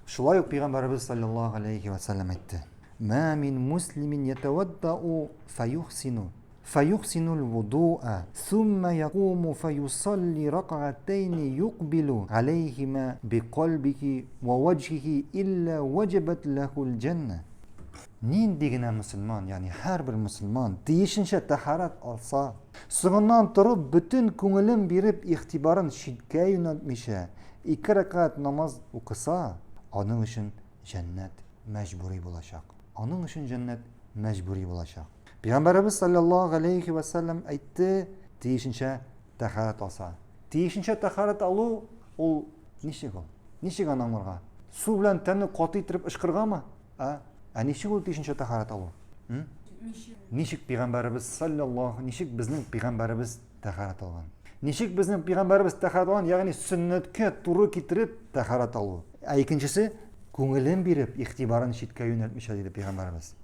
Шулай ук Пәйгамбәрбез саллаллаху алейхи ва саллям әйтте: "Ма мин муслимин ятаваддау فيحسن الوضوء ثم يقوم فيصلي ركعتين يقبل عليهما بقلبه ووجهه إلا وجبت له الجنة". Нинди генә мөселман, ягъни һәрбер мөселман тиешенчә тәһарәт алса, соңыннан торып, бөтен күңелен биреп, игътибарын читкә юнәлтмичә, 2 рәкать намаз укыса, аның өчен җәннәт мәҗбүри булачак. Аның өчен җәннәт мәҗбүри булачак. Пәйгамбәрбез саллаллаху алейхи ва саллям әйтте, тиешенчә тәһарәт алса. Тиешенчә тәһарәт алу ул ничек ул? Ничек аны аңларга? Су белән тәнне каты итеп ышкыргамы? Ничек ул тиешенчә тәһарәт алу? Ничек Пәйгамбәрбез саллаллаху, ничек безнең Пәйгамбәрбез тәһарәт алган? Ничек безнең Пәйгамбәрбез тәһарәт алган, ягъни сөннәткә туры китереп тәһарәт алу. Икенчесе, күңелен биреп, игътибарын читкә юнәлтмичә диде Пәйгамбәрбез.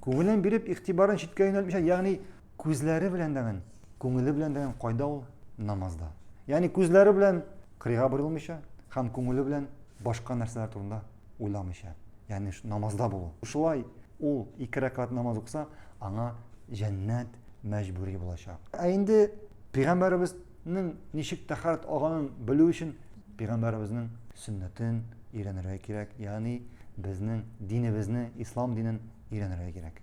Күңелен биреп, игътибарын читкә юнәлтмичә, ягъни күзләре белән дәгән, күңеле белән дәгән кайда ул? Намазда. Ягъни күзләре белән кырыйга борылмыйча һәм күңеле белән башка нәрсәләр турында уйламыйча. Ягъни намазда булу. Шулай ул 2 рәкать намаз укыса, аңа җәннәт мәҗбүри булачак. Инде Пәйгамбәрбезнең ничек тәһарәт алганын белү өчен Пәйгамбәрбезнең сөннәтен өйрәнергә кирәк. Ягъни безнең динебезне, ислам динен өйрәнергә кирәк.